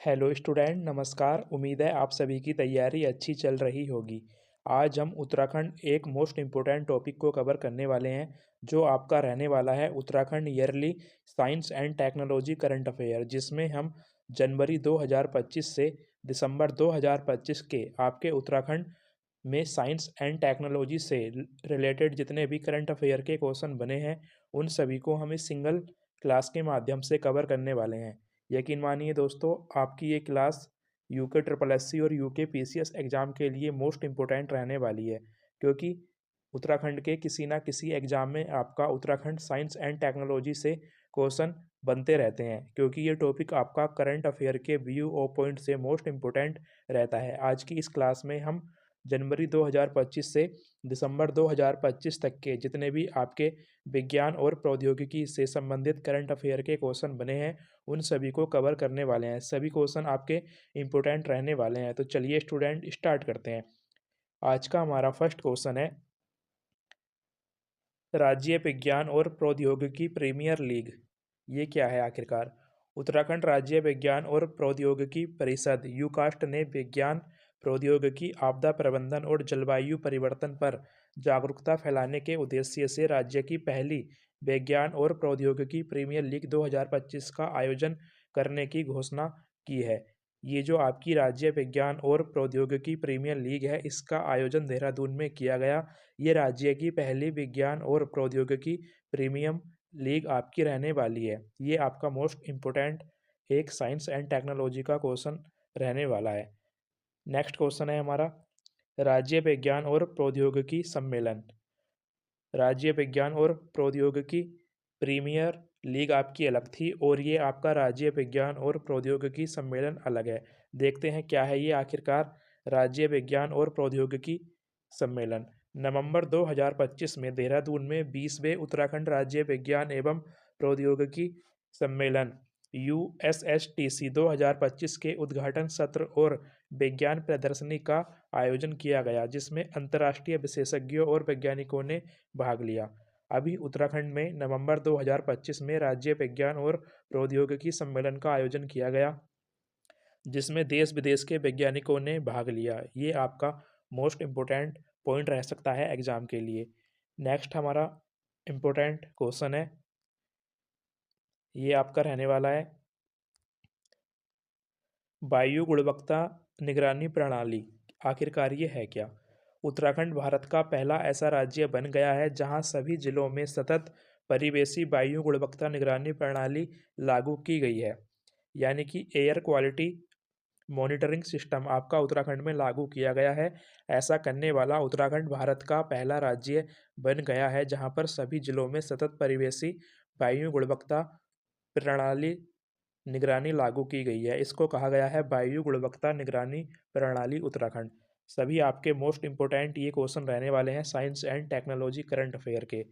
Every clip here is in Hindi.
हेलो स्टूडेंट, नमस्कार। उम्मीद है आप सभी की तैयारी अच्छी चल रही होगी। आज हम उत्तराखंड एक मोस्ट इम्पोर्टेंट टॉपिक को कवर करने वाले हैं, जो आपका रहने वाला है Uttarakhand yearly science and technology current affair, जिसमें हम जनवरी 2025 से दिसंबर 2025 के आपके उत्तराखंड में साइंस एंड टेक्नोलॉजी से रिलेटेड जितने भी करंट अफेयर के क्वेश्चन बने हैं, उन सभी को हम इस सिंगल क्लास के माध्यम से कवर करने वाले हैं। यकीन मानिए दोस्तों, आपकी ये क्लास यूके ट्रिपल एससी और यूके पीसीएस एग्ज़ाम के लिए मोस्ट इम्पोर्टेंट रहने वाली है, क्योंकि उत्तराखंड के किसी ना किसी एग्ज़ाम में आपका उत्तराखंड साइंस एंड टेक्नोलॉजी से क्वेश्चन बनते रहते हैं, क्योंकि ये टॉपिक आपका करंट अफेयर के व्यू और पॉइंट से मोस्ट इम्पोर्टेंट रहता है। आज की इस क्लास में हम जनवरी 2025 से दिसंबर 2025 तक के जितने भी आपके विज्ञान और प्रौद्योगिकी से संबंधित करंट अफेयर के क्वेश्चन बने हैं, उन सभी को कवर करने वाले हैं। सभी क्वेश्चन आपके इम्पोर्टेंट रहने वाले हैं। तो चलिए स्टूडेंट, स्टार्ट करते हैं। आज का हमारा फर्स्ट क्वेश्चन है, राज्य विज्ञान और प्रौद्योगिकी प्रीमियर लीग ये क्या है आखिरकार? उत्तराखंड राज्य विज्ञान और प्रौद्योगिकी परिषद यूकास्ट ने विज्ञान, प्रौद्योगिकी, आपदा प्रबंधन और जलवायु परिवर्तन पर जागरूकता फैलाने के उद्देश्य से राज्य की पहली विज्ञान और प्रौद्योगिकी प्रीमियर लीग 2025 का आयोजन करने की घोषणा की है। ये जो आपकी राज्य विज्ञान और प्रौद्योगिकी प्रीमियर लीग है, इसका आयोजन देहरादून में किया गया। ये राज्य की पहली विज्ञान और प्रौद्योगिकी प्रीमियम लीग आपकी रहने वाली है। ये आपका मोस्ट इम्पोर्टेंट एक साइंस एंड टेक्नोलॉजी का क्वेश्चन रहने वाला है। नेक्स्ट क्वेश्चन है हमारा, राज्य विज्ञान और प्रौद्योगिकी सम्मेलन। राज्य विज्ञान और प्रौद्योगिकी प्रीमियर लीग आपकी अलग थी और ये आपका राज्य विज्ञान और प्रौद्योगिकी सम्मेलन अलग है। देखते हैं क्या है ये आखिरकार राज्य विज्ञान और प्रौद्योगिकी सम्मेलन। नवंबर 2025 में देहरादून में 20वें उत्तराखंड राज्य विज्ञान एवं प्रौद्योगिकी सम्मेलन USSTC 2025 के उद्घाटन सत्र और विज्ञान प्रदर्शनी का आयोजन किया गया, जिसमें अंतर्राष्ट्रीय विशेषज्ञों और वैज्ञानिकों ने भाग लिया। अभी उत्तराखंड में नवंबर 2025 में राज्य विज्ञान और प्रौद्योगिकी सम्मेलन का आयोजन किया गया, जिसमें देश विदेश के वैज्ञानिकों ने भाग लिया। ये आपका मोस्ट इम्पोर्टेंट पॉइंट रह सकता है एग्जाम के लिए। नेक्स्ट हमारा इम्पोर्टेंट क्वेश्चन है, ये आपका रहने वाला है, वायु गुणवत्ता निगरानी प्रणाली आखिरकार ये है क्या? उत्तराखंड भारत का पहला ऐसा राज्य बन गया है जहां सभी जिलों में सतत परिवेशी वायु गुणवत्ता निगरानी प्रणाली लागू की गई है। यानी कि एयर क्वालिटी मॉनिटरिंग सिस्टम आपका उत्तराखंड में लागू किया गया है। ऐसा करने वाला उत्तराखंड भारत का पहला राज्य बन गया है जहां पर सभी जिलों में सतत परिवेशी वायु गुणवत्ता प्रणाली निगरानी लागू की गई है। इसको कहा गया है वायु गुणवत्ता निगरानी प्रणाली उत्तराखंड। सभी आपके मोस्ट इम्पोर्टेंट ये क्वेश्चन रहने वाले हैं science and technology current affair के।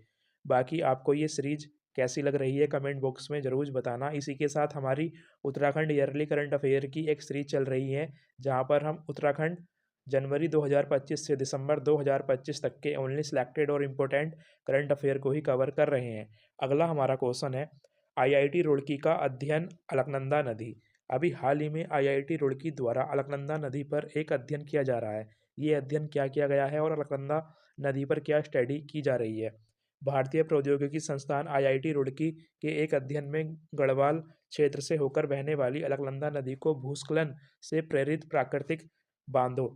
बाकी आपको ये सीरीज कैसी लग रही है कमेंट बॉक्स में ज़रूर बताना। इसी के साथ हमारी उत्तराखंड ईयरली करंट अफेयर की एक सीरीज चल रही है, जहां पर हम उत्तराखंड जनवरी 2025 से दिसंबर 2025 तक के ओनली सिलेक्टेड और इम्पोर्टेंट करंट अफेयर को ही कवर कर रहे हैं। अगला हमारा क्वेश्चन है, आईआईटी रुड़की का अध्ययन अलकनंदा नदी। अभी हाल ही में आईआईटी रुड़की द्वारा अलकनंदा नदी पर एक अध्ययन किया जा रहा है। ये अध्ययन क्या किया गया है और अलकनंदा नदी पर क्या स्टडी की जा रही है? भारतीय प्रौद्योगिकी संस्थान आईआईटी रुड़की के एक अध्ययन में गढ़वाल क्षेत्र से होकर बहने वाली अलकनंदा नदी को भूस्खलन से प्रेरित प्राकृतिक बांधों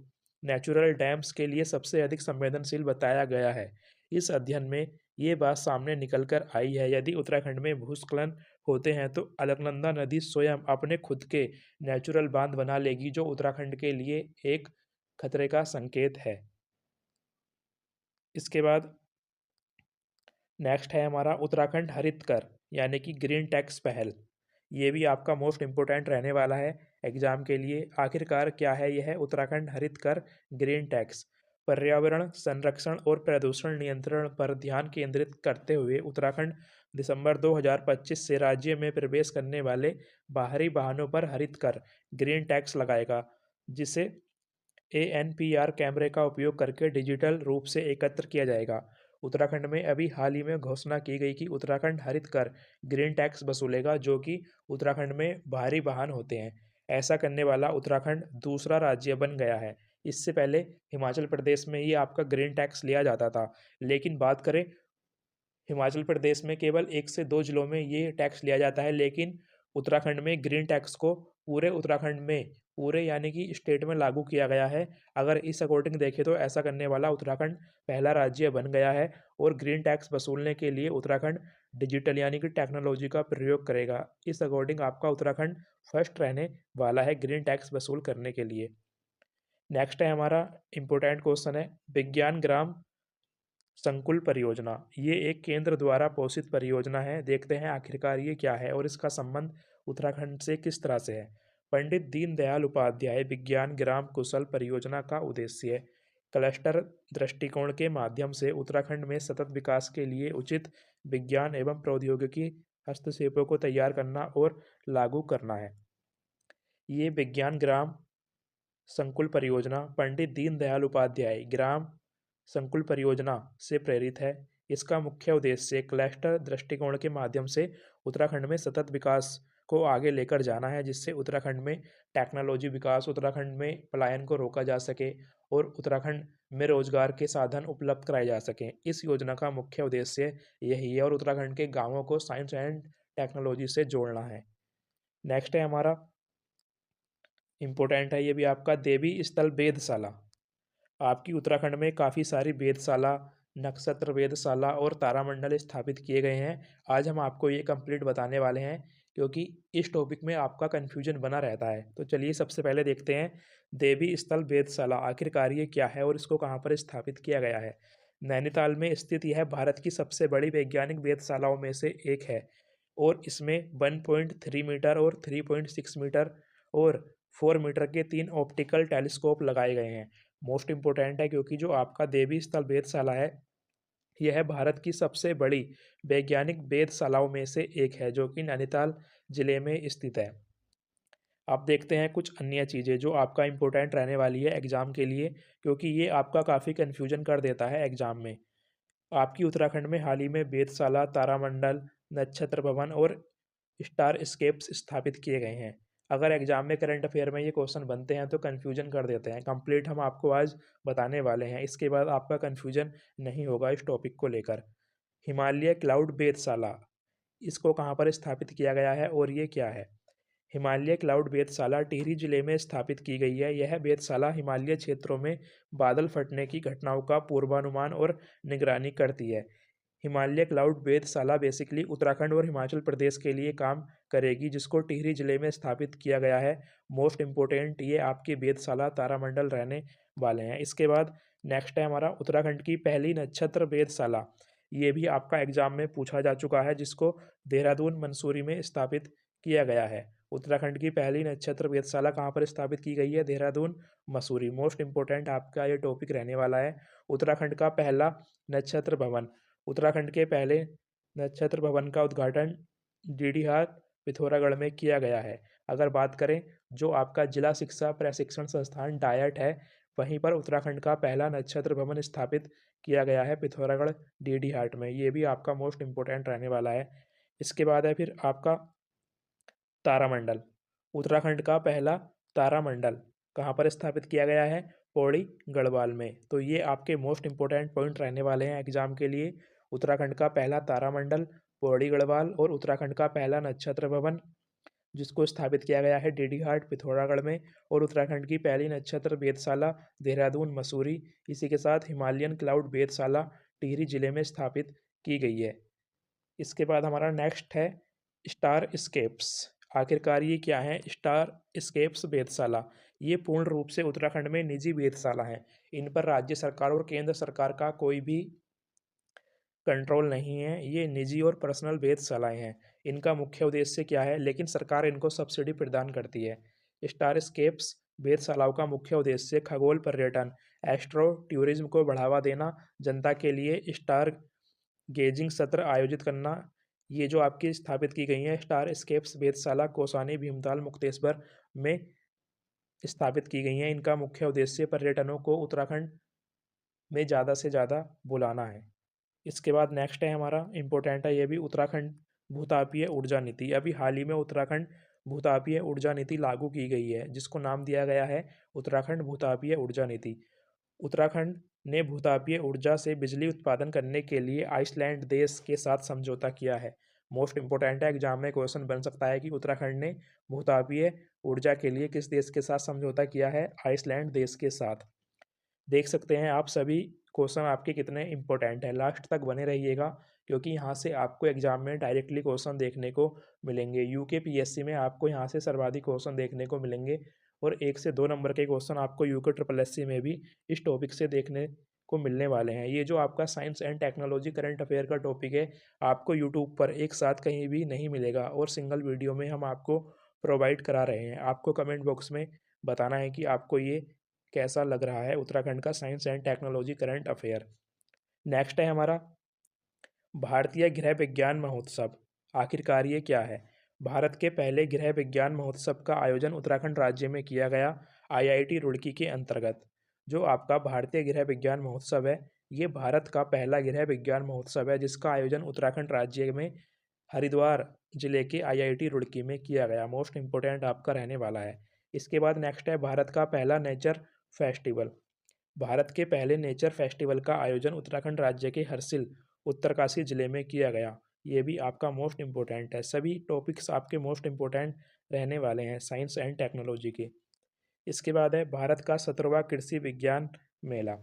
नेचुरल डैम्स के लिए सबसे अधिक संवेदनशील बताया गया है। इस अध्ययन में ये बात सामने निकल कर आई है, यदि उत्तराखंड में भूस्खलन होते हैं तो अलकनंदा नदी स्वयं अपने खुद के नेचुरल बांध बना लेगी, जो उत्तराखंड के लिए एक खतरे का संकेत है। इसके बाद नेक्स्ट है हमारा उत्तराखंड हरित कर यानी कि ग्रीन टैक्स पहल। ये भी आपका मोस्ट इम्पोर्टेंट रहने वाला है एग्जाम के लिए। आखिरकार क्या है यह उत्तराखंड हरित कर ग्रीन टैक्स? पर्यावरण संरक्षण और प्रदूषण नियंत्रण पर ध्यान केंद्रित करते हुए उत्तराखंड दिसंबर 2025 से राज्य में प्रवेश करने वाले बाहरी वाहनों पर हरित कर ग्रीन टैक्स लगाएगा, जिसे ANPR कैमरे का उपयोग करके डिजिटल रूप से एकत्र किया जाएगा। उत्तराखंड में अभी हाल ही में घोषणा की गई कि उत्तराखंड हरित कर ग्रीन टैक्स वसूलेगा, जो कि उत्तराखंड में भारी वाहन होते हैं। ऐसा करने वाला उत्तराखंड दूसरा राज्य बन गया है। इससे पहले हिमाचल प्रदेश में ही आपका ग्रीन टैक्स लिया जाता था, लेकिन बात करें हिमाचल प्रदेश में केवल 1 से 2 जिलों में ये टैक्स लिया जाता है, लेकिन उत्तराखंड में ग्रीन टैक्स को पूरे उत्तराखंड में, पूरे यानी कि स्टेट में लागू किया गया है। अगर इस अकॉर्डिंग देखें तो ऐसा करने वाला उत्तराखंड पहला राज्य बन गया है और ग्रीन टैक्स वसूलने के लिए उत्तराखंड डिजिटल यानी कि टेक्नोलॉजी का प्रयोग करेगा। इस अकॉर्डिंग आपका उत्तराखंड फर्स्ट रहने वाला है ग्रीन टैक्स वसूल करने के लिए। नेक्स्ट है हमारा इम्पोर्टेंट क्वेश्चन है विज्ञान ग्राम संकुल परियोजना। ये एक केंद्र द्वारा पोषित परियोजना है। देखते हैं आखिरकार ये क्या है और इसका संबंध उत्तराखंड से किस तरह से है। पंडित दीनदयाल उपाध्याय विज्ञान ग्राम कुशल परियोजना का उद्देश्य क्लस्टर दृष्टिकोण के माध्यम से उत्तराखंड में सतत विकास के लिए उचित विज्ञान एवं प्रौद्योगिकी हस्तक्षेपों को तैयार करना और लागू करना है। ये विज्ञान ग्राम संकुल परियोजना पंडित दीनदयाल उपाध्याय ग्राम संकुल परियोजना से प्रेरित है। इसका मुख्य उद्देश्य क्लस्टर दृष्टिकोण के माध्यम से उत्तराखंड में सतत विकास को आगे लेकर जाना है, जिससे उत्तराखंड में टेक्नोलॉजी विकास, उत्तराखंड में पलायन को रोका जा सके और उत्तराखंड में रोजगार के साधन उपलब्ध कराए जा सकें। इस योजना का मुख्य उद्देश्य यही है और उत्तराखंड के गाँवों को साइंस एंड टेक्नोलॉजी से जोड़ना है। नेक्स्ट है हमारा इम्पोर्टेंट है ये भी आपका देवी स्थल वेधशाला। आपकी उत्तराखंड में काफ़ी सारी वेधशाला, नक्षत्र वेधशाला और तारामंडल स्थापित किए गए हैं। आज हम आपको ये कंप्लीट बताने वाले हैं, क्योंकि इस टॉपिक में आपका कन्फ्यूजन बना रहता है। तो चलिए सबसे पहले देखते हैं देवी स्थल वेधशाला आखिरकार ये क्या है और इसको कहाँ पर स्थापित किया गया है। नैनीताल में स्थित यह भारत की सबसे बड़ी वैज्ञानिक वेधशालाओं में से एक है और इसमें 1.3 मीटर और 3.6 मीटर और 4 मीटर के 3 ऑप्टिकल टेलीस्कोप लगाए गए हैं। मोस्ट इम्पोर्टेंट है क्योंकि जो आपका देवी स्थल वेधशाला है यह भारत की सबसे बड़ी वैज्ञानिक वेधशालाओं में से एक है, जो कि नैनीताल जिले में स्थित है। अब देखते हैं कुछ अन्य चीज़ें जो आपका इम्पोर्टेंट रहने वाली है एग्जाम के लिए, क्योंकि ये आपका काफ़ी कन्फ्यूजन कर देता है एग्जाम में। आपकी उत्तराखंड में हाल ही में वेधशाला, तारामंडल, नक्षत्र भवन और स्टार स्केप्स स्थापित किए गए हैं। अगर एग्जाम में करंट अफेयर में ये क्वेश्चन बनते हैं तो कन्फ्यूजन कर देते हैं। कंप्लीट हम आपको आज बताने वाले हैं, इसके बाद आपका कन्फ्यूजन नहीं होगा इस टॉपिक को लेकर। हिमालय क्लाउड वेधशाला, इसको कहाँ पर स्थापित किया गया है और ये क्या है। हिमालय क्लाउड वेधशाला टिहरी जिले में स्थापित की गई है। यह वेधशाला हिमालय क्षेत्रों में बादल फटने की घटनाओं का पूर्वानुमान और निगरानी करती है। हिमालय क्लाउड वेधशाला बेसिकली उत्तराखंड और हिमाचल प्रदेश के लिए काम करेगी, जिसको टिहरी जिले में स्थापित किया गया है। मोस्ट इम्पोर्टेंट ये आपकी वेधशाला तारामंडल रहने वाले हैं। इसके बाद नेक्स्ट है हमारा उत्तराखंड की पहली नक्षत्र वेधशाला। ये भी आपका एग्जाम में पूछा जा चुका है, जिसको देहरादून मंसूरी में स्थापित किया गया है। उत्तराखंड की पहली नक्षत्र वेधशाला कहाँ पर स्थापित की गई है, देहरादून मसूरी। मोस्ट इंपोर्टेंट आपका ये टॉपिक रहने वाला है। उत्तराखंड का पहला नक्षत्र भवन, उत्तराखंड के पहले नक्षत्र भवन का उद्घाटन डीडीहार पिथौरागढ़ में किया गया है। अगर बात करें जो आपका जिला शिक्षा प्रशिक्षण संस्थान डायट है, वहीं पर उत्तराखंड का पहला नक्षत्र भवन स्थापित किया गया है पिथौरागढ़ डीडीहाट में। ये भी आपका मोस्ट इंपोर्टेंट रहने वाला है। इसके बाद है फिर आपका तारामंडल। उत्तराखंड का पहला तारामंडल कहाँ पर स्थापित किया गया है, पौड़ी गढ़वाल में। तो ये आपके मोस्ट इंपोर्टेंट पॉइंट रहने वाले हैं एग्जाम के लिए। उत्तराखंड का पहला तारामंडल पौड़ी गढ़वाल और उत्तराखंड का पहला नक्षत्र भवन जिसको स्थापित किया गया है डीडीहाट पिथौरागढ़ में, और उत्तराखंड की पहली नक्षत्र वेधशाला देहरादून मसूरी। इसी के साथ हिमालयन क्लाउड वेधशाला टिहरी जिले में स्थापित की गई है। इसके बाद हमारा नेक्स्ट है स्टार स्केप्स। आखिरकार ये क्या है स्टार स्केप्स वेधशाला। ये पूर्ण रूप से उत्तराखंड में निजी वेधशाला हैं। इन पर राज्य सरकार और केंद्र सरकार का कोई भी कंट्रोल नहीं है। ये निजी और पर्सनल वेधशालाएँ हैं। इनका मुख्य उद्देश्य क्या है, लेकिन सरकार इनको सब्सिडी प्रदान करती है। स्टार स्केप्स वेधशालाओं का मुख्य उद्देश्य खगोल पर्यटन, एस्ट्रो टूरिज्म को बढ़ावा देना, जनता के लिए स्टार गेजिंग सत्र आयोजित करना। ये जो आपकी स्थापित की गई हैं स्टार स्केप्स वेधशाला कौसानी, भीमताल, मुक्तेश्वर में स्थापित की गई हैं। इनका मुख्य उद्देश्य पर्यटनों को उत्तराखंड में ज़्यादा से ज़्यादा बुलाना है। इसके बाद नेक्स्ट है हमारा इम्पोर्टेंट है ये भी उत्तराखंड भूतापीय ऊर्जा नीति। अभी हाल ही में उत्तराखंड भूतापीय ऊर्जा नीति लागू की गई है, जिसको नाम दिया गया है उत्तराखंड भूतापीय ऊर्जा नीति। उत्तराखंड ने भूतापीय ऊर्जा से बिजली उत्पादन करने के लिए आइसलैंड देश के साथ समझौता किया है। मोस्ट इंपॉर्टेंट है, एग्जाम में क्वेश्चन बन सकता है कि उत्तराखंड ने भूतापीय ऊर्जा के लिए किस देश के साथ समझौता किया है? आइसलैंड देश के साथ। देख सकते हैं आप सभी क्वेश्चन आपके कितने इंपॉर्टेंट हैं। लास्ट तक बने रहिएगा, क्योंकि यहाँ से आपको एग्जाम में डायरेक्टली क्वेश्चन देखने को मिलेंगे। यूके पीएससी में आपको यहाँ से सर्वाधिक क्वेश्चन देखने को मिलेंगे और 1 से 2 नंबर के क्वेश्चन आपको यूके ट्रिपल एससी में भी इस टॉपिक से देखने को मिलने वाले हैं। ये जो आपका science and technology current affair का टॉपिक है, आपको यूट्यूब पर एक साथ कहीं भी नहीं मिलेगा और सिंगल वीडियो में हम आपको प्रोवाइड करा रहे हैं। आपको कमेंट बॉक्स में बताना है कि आपको ये कैसा लग रहा है उत्तराखंड का science and technology current affair. Next है हमारा भारतीय गृह विज्ञान महोत्सव। आखिरकार ये क्या है? भारत के पहले गृह विज्ञान महोत्सव का आयोजन उत्तराखंड राज्य में किया गया आईआईटी रुड़की के अंतर्गत। जो आपका भारतीय गृह विज्ञान महोत्सव है, ये भारत का पहला गृह विज्ञान महोत्सव है, जिसका आयोजन उत्तराखंड राज्य में हरिद्वार जिले के आईआईटी रुड़की में किया गया। मोस्ट इंपोर्टेंट आपका रहने वाला है। इसके बाद नेक्स्ट है भारत का पहला नेचर फेस्टिवल। भारत के पहले नेचर फेस्टिवल का आयोजन उत्तराखंड राज्य के हरसिल उत्तरकाशी जिले में किया गया। ये भी आपका मोस्ट इंपॉर्टेंट है। सभी टॉपिक्स आपके मोस्ट इंपॉर्टेंट रहने वाले हैं साइंस एंड टेक्नोलॉजी के। इसके बाद है भारत का 17वां कृषि विज्ञान मेला।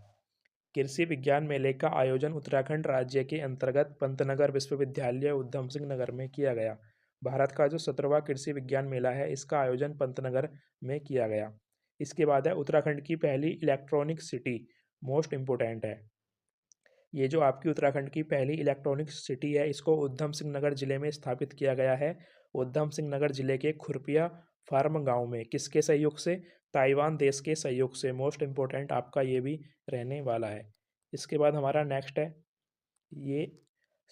कृषि विज्ञान मेले का आयोजन उत्तराखंड राज्य के अंतर्गत पंतनगर विश्वविद्यालय उधम सिंह नगर में किया गया। भारत का जो 17वां कृषि विज्ञान मेला है, इसका आयोजन पंतनगर में किया गया। इसके बाद है उत्तराखंड की पहली इलेक्ट्रॉनिक सिटी। मोस्ट इम्पोर्टेंट है, ये जो आपकी उत्तराखंड की पहली इलेक्ट्रॉनिक सिटी है, इसको उधम सिंह नगर जिले में स्थापित किया गया है। उधम सिंह नगर जिले के खुरपिया फार्म गांव में। किसके सहयोग से? ताइवान देश के सहयोग से। मोस्ट इम्पोर्टेंट आपका ये भी रहने वाला है। इसके बाद हमारा नेक्स्ट है ये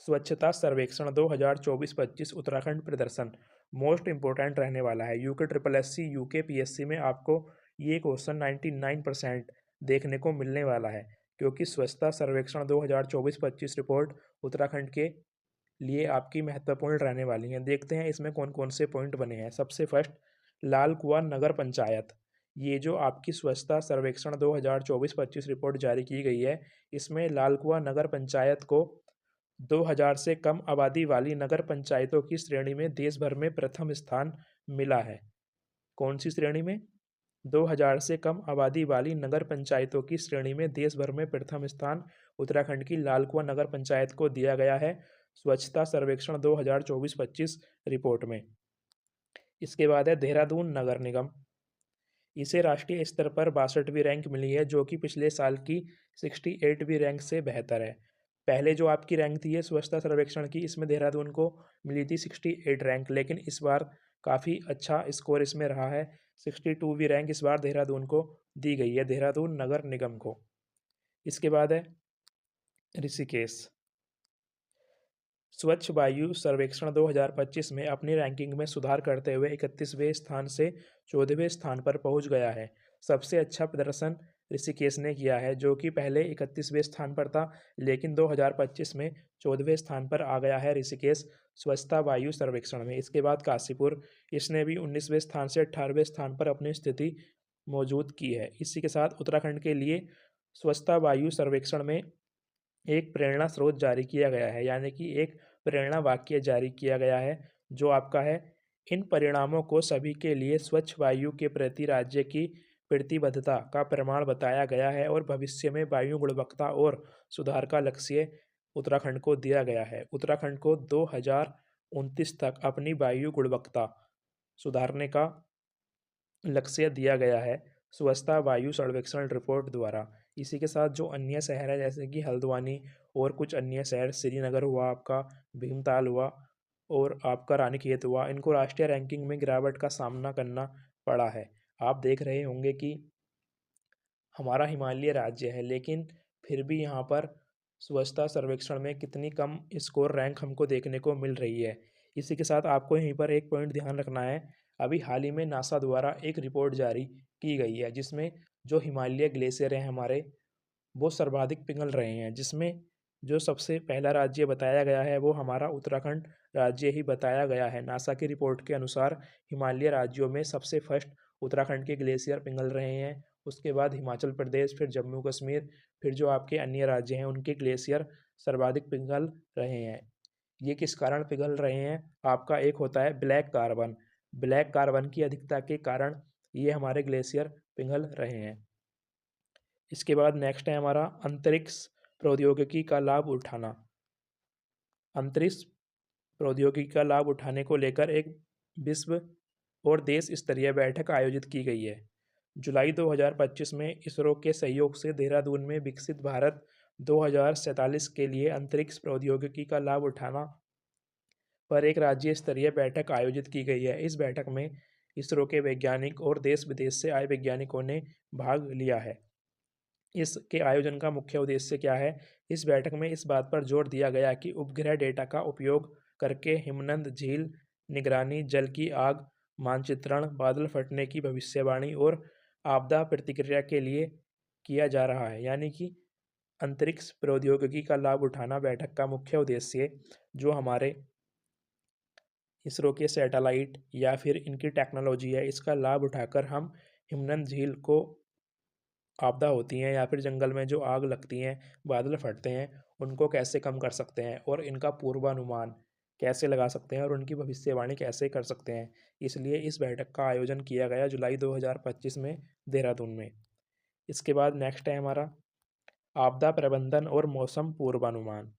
स्वच्छता सर्वेक्षण 2024-25 उत्तराखंड प्रदर्शन। मोस्ट इंपॉर्टेंट रहने वाला है। UK triple SC UK PSC में आपको ये क्वेश्चन 99% देखने को मिलने वाला है, क्योंकि स्वच्छता सर्वेक्षण 2024-25 रिपोर्ट उत्तराखंड के लिए आपकी महत्वपूर्ण रहने वाली हैं। देखते हैं इसमें कौन कौन से पॉइंट बने हैं। सबसे फर्स्ट, लाल कुआं नगर पंचायत। ये जो आपकी स्वच्छता सर्वेक्षण 2024-25 रिपोर्ट जारी की गई है, इसमें लाल कुआं नगर पंचायत को 2000 से कम आबादी वाली नगर पंचायतों की श्रेणी में देश भर में प्रथम स्थान मिला है। कौन सी श्रेणी में? 2000 से कम आबादी वाली नगर पंचायतों की श्रेणी में देश भर में प्रथम स्थान उत्तराखंड की लाल कुआं नगर पंचायत को दिया गया है स्वच्छता सर्वेक्षण 2024-25 रिपोर्ट में। इसके बाद है देहरादून नगर निगम। इसे राष्ट्रीय स्तर पर 62वीं रैंक मिली है, जो कि पिछले साल की 68वीं रैंक से बेहतर है। पहले जो आपकी रैंक थी ये स्वच्छता सर्वेक्षण की, इसमें देहरादून को मिली थी 68 रैंक, लेकिन इस बार काफ़ी अच्छा स्कोर इसमें रहा है। 62वीं रैंक इस बार देहरादून को दी गई है, देहरादून नगर निगम को। इसके बाद है ऋषिकेश। स्वच्छ वायु सर्वेक्षण 2025 में अपनी रैंकिंग में सुधार करते हुए 31वें स्थान से 14वें स्थान पर पहुंच गया है। सबसे अच्छा प्रदर्शन ऋषिकेश ने किया है, जो कि पहले 31वें स्थान पर था, लेकिन 2025 में 14वें स्थान पर आ गया है ऋषिकेश स्वच्छता वायु सर्वेक्षण में। इसके बाद काशीपुर, इसने भी 19वें स्थान से 18वें स्थान पर अपनी स्थिति मौजूद की है। इसी के साथ उत्तराखंड के लिए स्वच्छता वायु सर्वेक्षण में एक प्रेरणा स्रोत जारी किया गया है, यानी कि एक प्रेरणा वाक्य जारी किया गया है, जो आपका है, इन परिणामों को सभी के लिए स्वच्छ वायु के प्रति राज्य की प्रतिबद्धता का प्रमाण बताया गया है और भविष्य में वायु गुणवत्ता और सुधार का लक्ष्य उत्तराखंड को दिया गया है। उत्तराखंड को 2029 तक अपनी वायु गुणवत्ता सुधारने का लक्ष्य दिया गया है स्वच्छता वायु सर्वेक्षण रिपोर्ट द्वारा। इसी के साथ जो अन्य शहर है, जैसे कि हल्द्वानी और कुछ अन्य शहर, श्रीनगर हुआ आपका, भीमताल हुआ और आपका रानीखेत हुआ, इनको राष्ट्रीय रैंकिंग में गिरावट का सामना करना पड़ा है। आप देख रहे होंगे कि हमारा हिमालय राज्य है, लेकिन फिर भी यहाँ पर स्वच्छता सर्वेक्षण में कितनी कम स्कोर रैंक हमको देखने को मिल रही है। इसी के साथ आपको यहीं पर एक पॉइंट ध्यान रखना है। अभी हाल ही में नासा द्वारा एक रिपोर्ट जारी की गई है, जिसमें जो हिमालय ग्लेशियर हैं हमारे, वो सर्वाधिक पिघल रहे हैं, जिसमें जो सबसे पहला राज्य बताया गया है वो हमारा उत्तराखंड राज्य ही बताया गया है। नासा की रिपोर्ट के अनुसार हिमालय राज्यों में सबसे फर्स्ट उत्तराखंड के ग्लेशियर पिघल रहे हैं, उसके बाद हिमाचल प्रदेश, फिर जम्मू कश्मीर, फिर जो आपके अन्य राज्य हैं उनके ग्लेशियर सर्वाधिक पिघल रहे हैं। ये किस कारण पिघल रहे हैं? आपका एक होता है ब्लैक कार्बन। ब्लैक कार्बन की अधिकता के कारण ये हमारे ग्लेशियर पिघल रहे हैं। इसके बाद नेक्स्ट है हमारा अंतरिक्ष प्रौद्योगिकी का लाभ उठाना। अंतरिक्ष प्रौद्योगिकी का लाभ उठाने को लेकर एक विश्व और देश स्तरीय बैठक आयोजित की गई है। जुलाई 2025 में इसरो के सहयोग से देहरादून में विकसित भारत 2047 के लिए अंतरिक्ष प्रौद्योगिकी का लाभ उठाना पर एक राज्य स्तरीय बैठक आयोजित की गई है। इस बैठक में इसरो के वैज्ञानिक और देश विदेश से आए वैज्ञानिकों ने भाग लिया है। इसके आयोजन का मुख्य उद्देश्य क्या है? इस बैठक में इस बात पर जोर दिया गया कि उपग्रह डेटा का उपयोग करके हिमनद झील निगरानी, जल की आग मानचित्रण, बादल फटने की भविष्यवाणी और आपदा प्रतिक्रिया के लिए किया जा रहा है। यानी कि अंतरिक्ष प्रौद्योगिकी का लाभ उठाना बैठक का मुख्य उद्देश्य जो हमारे इसरो के सैटेलाइट या फिर इनकी टेक्नोलॉजी है, इसका लाभ उठाकर हम हिमनद झील को आपदा होती हैं या फिर जंगल में जो आग लगती हैं, बादल फटते हैं, उनको कैसे कम कर सकते हैं और इनका पूर्वानुमान कैसे लगा सकते हैं और उनकी भविष्यवाणी कैसे कर सकते हैं। इसलिए इस बैठक का आयोजन किया गया जुलाई 2025 में देहरादून में। इसके बाद नेक्स्ट है हमारा आपदा प्रबंधन और मौसम पूर्वानुमान।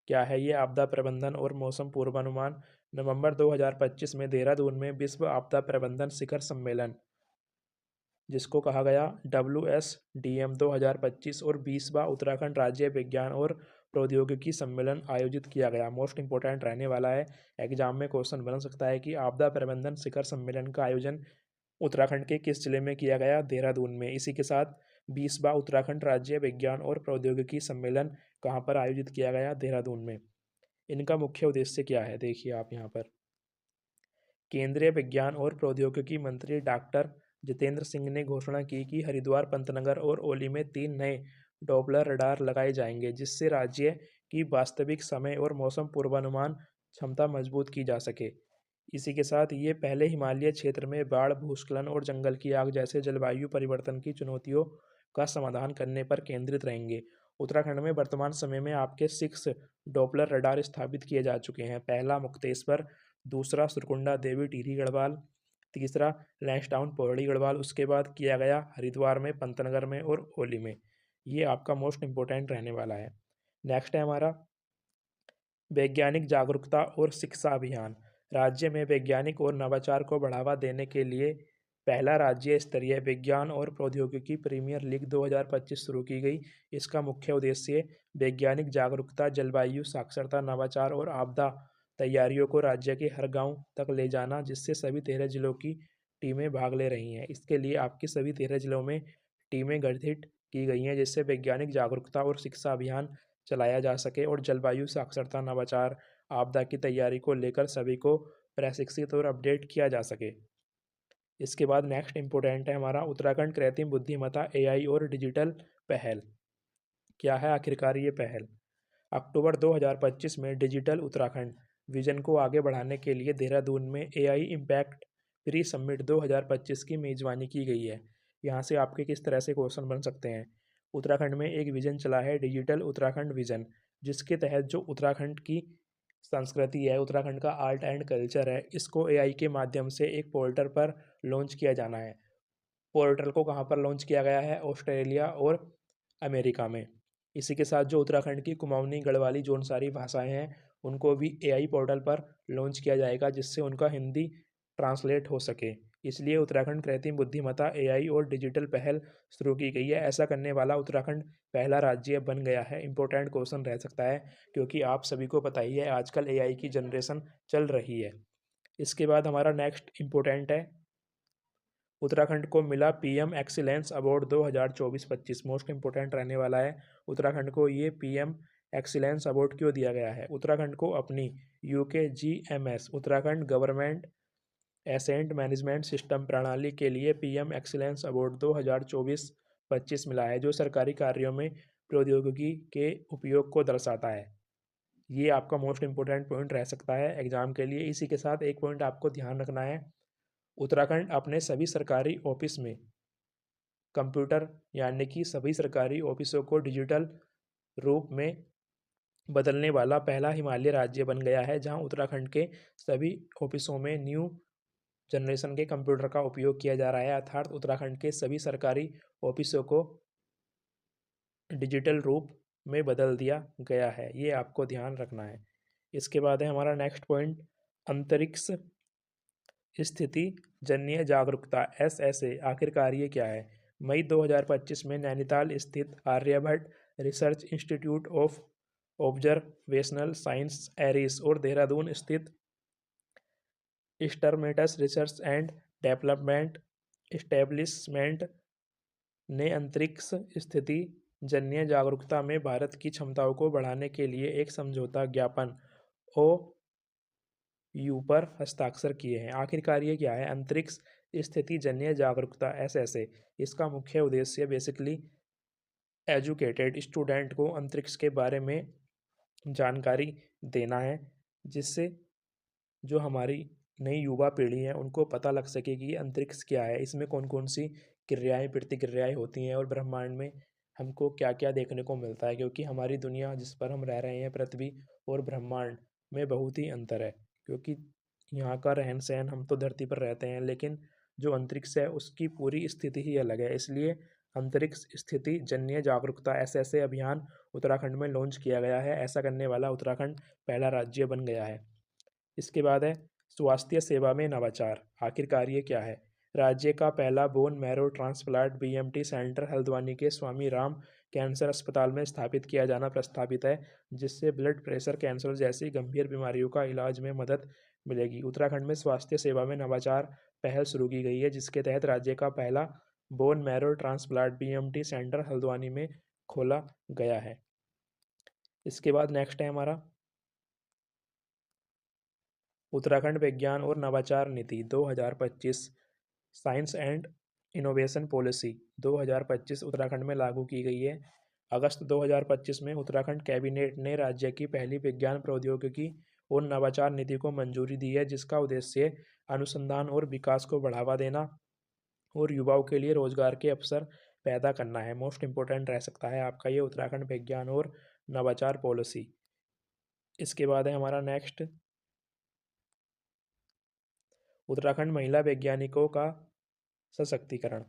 क्या है ये आपदा प्रबंधन और मौसम पूर्वानुमान? नवंबर 2025 में देहरादून में विश्व आपदा प्रबंधन शिखर सम्मेलन, जिसको कहा गया WSDM 2025 और 20वां उत्तराखंड राज्य विज्ञान और प्रौद्योगिकी सम्मेलन आयोजित किया गया। मोस्ट इंपॉर्टेंट रहने वाला है, एग्जाम में क्वेश्चन बन सकता है कि आपदा प्रबंधन शिखर सम्मेलन का आयोजन उत्तराखंड के किस जिले में किया गया? देहरादून में। इसी के साथ 20वां उत्तराखंड राज्य विज्ञान और प्रौद्योगिकी सम्मेलन कहाँ पर आयोजित किया गया? देहरादून में। इनका मुख्य उद्देश्य क्या है? देखिए आप यहाँ पर केंद्रीय विज्ञान और प्रौद्योगिकी मंत्री डॉक्टर जितेंद्र सिंह ने घोषणा की कि हरिद्वार, पंतनगर और ओली में 3 नए डॉपलर रडार लगाए जाएंगे, जिससे राज्य की वास्तविक समय और मौसम पूर्वानुमान क्षमता मजबूत की जा सके। इसी के साथ ये पहले हिमालय क्षेत्र में बाढ़, भूस्खलन और जंगल की आग जैसे जलवायु परिवर्तन की चुनौतियों का समाधान करने पर केंद्रित रहेंगे। उत्तराखंड में वर्तमान समय में आपके 6 डॉपलर रडार स्थापित किए जा चुके हैं। पहला मुक्तेश्वर, दूसरा सुरकुंडा देवी टिहरी गढ़वाल, तीसरा लैंसडाउन पौड़ी गढ़वाल, उसके बाद किया गया हरिद्वार में, पंतनगर में और ओली में। ये आपका मोस्ट इंपॉर्टेंट रहने वाला है। नेक्स्ट है हमारा वैज्ञानिक जागरूकता और शिक्षा अभियान। राज्य में वैज्ञानिक और नवाचार को बढ़ावा देने के लिए पहला राज्य स्तरीय विज्ञान और प्रौद्योगिकी प्रीमियर लीग 2025 शुरू की गई। इसका मुख्य उद्देश्य वैज्ञानिक जागरूकता, जलवायु साक्षरता, नवाचार और आपदा तैयारियों को राज्य के हर गांव तक ले जाना, जिससे सभी 13 जिलों की टीमें भाग ले रही हैं। इसके लिए आपकी सभी 13 जिलों में टीमें गठित की गई हैं, जिससे वैज्ञानिक जागरूकता और शिक्षा अभियान चलाया जा सके और जलवायु साक्षरता, नवाचार, आपदा की तैयारी को लेकर सभी को प्रशिक्षित और अपडेट किया जा सके। इसके बाद नेक्स्ट इंपॉर्टेंट है हमारा उत्तराखंड कृत्रिम बुद्धिमत्ता, AI और डिजिटल पहल। क्या है आखिरकार ये पहल? अक्टूबर 2025 में डिजिटल उत्तराखंड विजन को आगे बढ़ाने के लिए देहरादून में AI इम्पैक्ट प्री समिट 2025 की मेजबानी की गई है। यहाँ से आपके किस तरह से क्वेश्चन बन सकते हैं? उत्तराखंड में एक विजन चला है, डिजिटल उत्तराखंड विजन, जिसके तहत जो उत्तराखंड की संस्कृति है, उत्तराखंड का आर्ट एंड कल्चर है, इसको AI के माध्यम से एक पोर्टल पर लॉन्च किया जाना है। पोर्टल को कहाँ पर लॉन्च किया गया है? ऑस्ट्रेलिया और अमेरिका में। इसी के साथ जो उत्तराखंड की कुमाऊनी, गढ़वाली, जौनसारी भाषाएं हैं, उनको भी AI पोर्टल पर लॉन्च किया जाएगा, जिससे उनका हिंदी ट्रांसलेट हो सके। इसलिए उत्तराखंड कृत्रिम बुद्धिमत्ता, AI और डिजिटल पहल शुरू की गई है। ऐसा करने वाला उत्तराखंड पहला राज्य बन गया है। इंपॉर्टेंट क्वेश्चन रह सकता है, क्योंकि आप सभी को पता ही है आजकल AI की जनरेशन चल रही है। इसके बाद हमारा नेक्स्ट इंपॉर्टेंट है उत्तराखंड को मिला PM excellence award 2024-25। Most important रहने वाला है, उत्तराखंड को ये PM एक्सीलेंस अवार्ड क्यों दिया गया है? उत्तराखंड को अपनी UKGMS Uttarakhand government asset management system प्रणाली के लिए PM एक्सीलेंस अवार्ड 2024-25 मिला है, जो सरकारी कार्यों में प्रौद्योगिकी के उपयोग को दर्शाता है। ये आपका मोस्ट इम्पोर्टेंट पॉइंट रह सकता है एग्जाम के लिए। इसी के साथ एक पॉइंट आपको ध्यान रखना है, उत्तराखंड अपने सभी सरकारी ऑफिस में कंप्यूटर यानी कि सभी सरकारी ऑफिसों को डिजिटल रूप में बदलने वाला पहला हिमालयी राज्य बन गया है, जहां उत्तराखंड के सभी ऑफिसों में न्यू जनरेशन के कंप्यूटर का उपयोग किया जा रहा है, अर्थात उत्तराखंड के सभी सरकारी ऑफिसों को डिजिटल रूप में बदल दिया गया है। ये आपको ध्यान रखना है। इसके बाद है हमारा नेक्स्ट पॉइंट, अंतरिक्ष स्थिति जन्य जागरूकता SSA। आखिरकार ये क्या है? मई 2025 में नैनीताल स्थित Aryabhatta research institute of observational science ARIES और देहरादून स्थित स्टरमेटस रिसर्च एंड डेवलपमेंट एस्टेब्लिशमेंट ने अंतरिक्ष स्थिति जन्य जागरूकता में भारत की क्षमताओं को बढ़ाने के लिए एक समझौता ज्ञापन OU पर हस्ताक्षर किए हैं। आखिरकार ये क्या है? अंतरिक्ष स्थिति जन्य जागरूकता SSA। इसका मुख्य उद्देश्य बेसिकली एजुकेटेड स्टूडेंट को अंतरिक्ष के बारे में जानकारी देना है, जिससे जो हमारी नई युवा पीढ़ी है उनको पता लग सके कि अंतरिक्ष क्या है, इसमें कौन कौन सी क्रियाएं प्रतिक्रियाएं होती हैं और ब्रह्मांड में हमको क्या क्या देखने को मिलता है। क्योंकि हमारी दुनिया जिस पर हम रह रहे हैं, पृथ्वी और ब्रह्मांड में बहुत ही अंतर है। क्योंकि यहाँ का रहन सहन, हम तो धरती पर रहते हैं, लेकिन जो अंतरिक्ष है उसकी पूरी स्थिति ही अलग है। इसलिए अंतरिक्ष स्थिति जन्य जागरूकता SSA अभियान उत्तराखंड में लॉन्च किया गया है। ऐसा करने वाला उत्तराखंड पहला राज्य बन गया है। इसके बाद है स्वास्थ्य सेवा में नवाचार। आखिरकार ये क्या है? राज्य का पहला bone marrow transplant BMT centre Haldwani के स्वामी राम कैंसर अस्पताल में स्थापित किया जाना प्रस्तावित है, जिससे ब्लड प्रेशर, कैंसर जैसी गंभीर बीमारियों का इलाज में मदद मिलेगी। उत्तराखंड में स्वास्थ्य सेवा में नवाचार पहल शुरू की गई है, जिसके तहत राज्य का पहला bone marrow transplant BMT centre Haldwani में खोला गया है। इसके बाद नेक्स्ट है हमारा उत्तराखंड विज्ञान और नवाचार नीति 2025। Science and innovation policy 2025 Uttarakhand में लागू की गई है। अगस्त 2025 में उत्तराखंड कैबिनेट ने राज्य की पहली विज्ञान प्रौद्योगिकी और नवाचार नीति को मंजूरी दी है, जिसका उद्देश्य अनुसंधान और विकास को बढ़ावा देना और युवाओं के लिए रोजगार के अवसर पैदा करना है। मोस्ट इम्पोर्टेंट रह सकता है आपका ये उत्तराखंड विज्ञान और नवाचार पॉलिसी। इसके बाद है हमारा नेक्स्ट, उत्तराखंड महिला वैज्ञानिकों का सशक्तिकरण।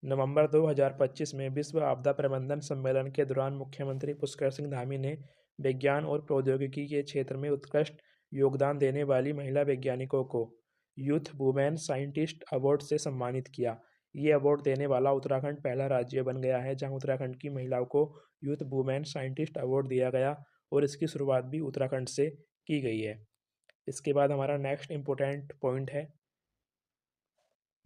नवंबर 2025 में विश्व आपदा प्रबंधन सम्मेलन के दौरान मुख्यमंत्री पुष्कर सिंह धामी ने विज्ञान और प्रौद्योगिकी के क्षेत्र में उत्कृष्ट योगदान देने वाली महिला वैज्ञानिकों को यूथ वुमेन साइंटिस्ट अवार्ड से सम्मानित किया। ये अवार्ड देने वाला उत्तराखंड पहला राज्य बन गया है, जहां उत्तराखंड की महिलाओं को यूथ वुमेन साइंटिस्ट अवार्ड दिया गया और इसकी शुरुआत भी उत्तराखंड से की गई है। इसके बाद हमारा नेक्स्ट इम्पोर्टेंट पॉइंट है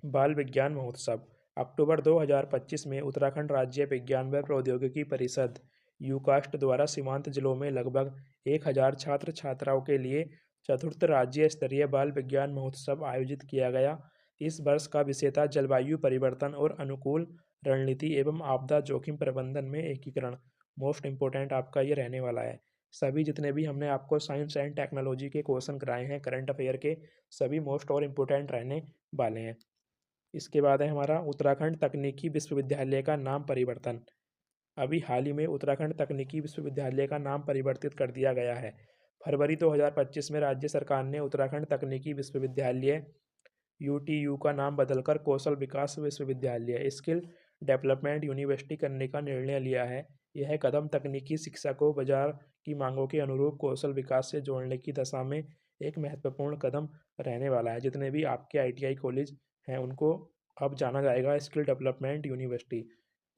बाल विज्ञान महोत्सव। अक्टूबर 2025 में उत्तराखंड राज्य विज्ञान व प्रौद्योगिकी परिषद यूकास्ट द्वारा सीमांत जिलों में लगभग 1000 छात्र छात्राओं के लिए चतुर्थ राज्य स्तरीय बाल विज्ञान महोत्सव आयोजित किया गया। इस वर्ष का विषय था जलवायु परिवर्तन और अनुकूल रणनीति एवं आपदा जोखिम प्रबंधन में एकीकरण। मोस्ट इम्पोर्टेंट आपका ये रहने वाला है। सभी जितने भी हमने आपको साइंस एंड टेक्नोलॉजी के क्वेश्चन कराए हैं करंट अफेयर के, सभी मोस्ट और इम्पोर्टेंट रहने वाले हैं। इसके बाद है हमारा उत्तराखंड तकनीकी विश्वविद्यालय का नाम परिवर्तन। अभी हाल ही में उत्तराखंड तकनीकी विश्वविद्यालय का नाम परिवर्तित कर दिया गया है। फरवरी 2025 में राज्य सरकार ने उत्तराखंड तकनीकी विश्वविद्यालय UTU का नाम बदलकर कौशल विकास विश्वविद्यालय स्किल डेवलपमेंट यूनिवर्सिटी करने का निर्णय लिया है। यह कदम तकनीकी शिक्षा को बाजार की मांगों के अनुरूप कौशल विकास से जोड़ने की दिशा में एक महत्वपूर्ण कदम रहने वाला है। जितने भी आपके ITI कॉलेज हैं उनको अब जाना जाएगा स्किल डेवलपमेंट यूनिवर्सिटी।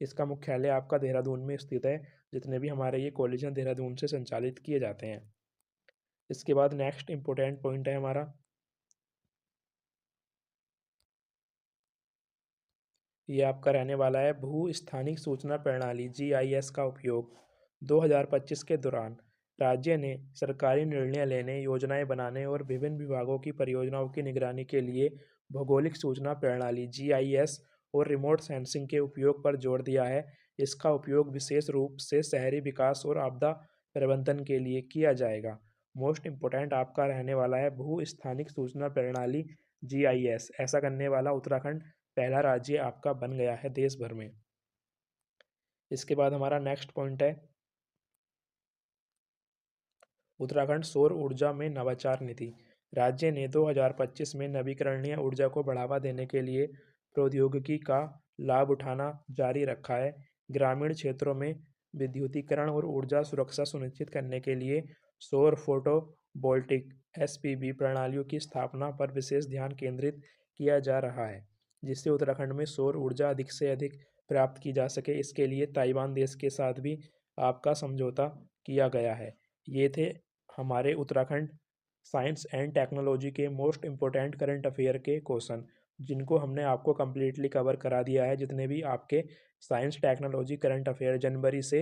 इसका मुख्यालय आपका देहरादून में स्थित है। जितने भी हमारे ये कॉलेज हैं देहरादून से संचालित किए जाते हैं। इसके बाद नेक्स्ट इम्पोर्टेंट पॉइंट है हमारा, ये आपका रहने वाला है भू स्थानिक सूचना प्रणाली GIS का उपयोग। 2025 के दौरान राज्य ने सरकारी निर्णय लेने, योजनाएं बनाने और विभिन्न विभागों की परियोजनाओं की निगरानी के लिए भौगोलिक सूचना प्रणाली GIS और रिमोट सेंसिंग के उपयोग पर जोर दिया है। इसका उपयोग विशेष रूप से शहरी विकास और आपदा प्रबंधन के लिए किया जाएगा। मोस्ट इम्पोर्टेंट आपका रहने वाला है भू स्थानिक सूचना प्रणाली जीआईएस। ऐसा करने वाला उत्तराखंड पहला राज्य आपका बन गया है देश भर में। इसके बाद हमारा नेक्स्ट पॉइंट है उत्तराखंड सौर ऊर्जा में नवाचार नीति। राज्य ने 2025 में नवीकरणीय ऊर्जा को बढ़ावा देने के लिए प्रौद्योगिकी का लाभ उठाना जारी रखा है। ग्रामीण क्षेत्रों में विद्युतीकरण और ऊर्जा सुरक्षा सुनिश्चित करने के लिए सौर फोटोवोल्टिक एसपीवी प्रणालियों की स्थापना पर विशेष ध्यान केंद्रित किया जा रहा है, जिससे उत्तराखंड में सौर ऊर्जा अधिक से अधिक प्राप्त की जा सके। इसके लिए ताइवान देश के साथ भी आपका समझौता किया गया है। ये थे हमारे उत्तराखंड साइंस एंड टेक्नोलॉजी के मोस्ट इम्पोर्टेंट करंट अफेयर के क्वेश्चन, जिनको हमने आपको कम्प्लीटली कवर करा दिया है। जितने भी आपके साइंस टेक्नोलॉजी करंट अफेयर जनवरी से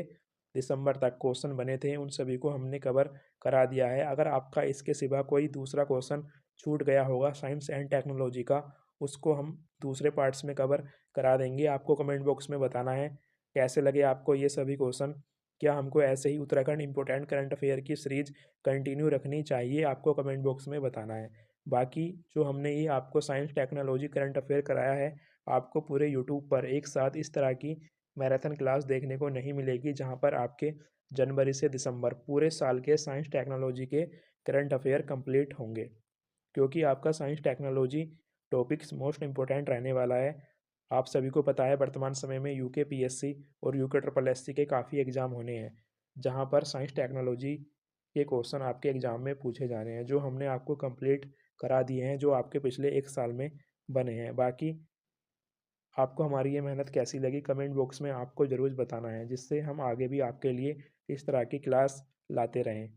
दिसंबर तक क्वेश्चन बने थे, उन सभी को हमने कवर करा दिया है। अगर आपका इसके सिवा कोई दूसरा क्वेश्चन छूट गया होगा साइंस एंड टेक्नोलॉजी का, उसको हम दूसरे पार्ट्स में कवर करा देंगे। आपको कमेंट बॉक्स में बताना है कैसे लगे आपको ये सभी क्वेश्चन। क्या हमको ऐसे ही उत्तराखंड इंपॉर्टेंट करंट अफेयर की सीरीज कंटिन्यू रखनी चाहिए, आपको कमेंट बॉक्स में बताना है। बाकी जो हमने ये आपको साइंस टेक्नोलॉजी करंट अफेयर कराया है, आपको पूरे यूट्यूब पर एक साथ इस तरह की मैराथन क्लास देखने को नहीं मिलेगी, जहाँ पर आपके जनवरी से दिसंबर पूरे साल के साइंस टेक्नोलॉजी के करंट अफेयर कंप्लीट होंगे, क्योंकि आपका science technology topics most important रहने वाला है। आप सभी को पता है वर्तमान समय में यूके पीएससी और यूके ट्रिपल एससी के काफ़ी एग्ज़ाम होने हैं, जहां पर साइंस टेक्नोलॉजी के क्वेश्चन आपके एग्ज़ाम में पूछे जा रहे हैं, जो हमने आपको कंप्लीट करा दिए हैं, जो आपके पिछले एक साल में बने हैं। बाकी आपको हमारी ये मेहनत कैसी लगी कमेंट बॉक्स में आपको ज़रूर बताना है, जिससे हम आगे भी आपके लिए इस तरह की क्लास लाते रहें।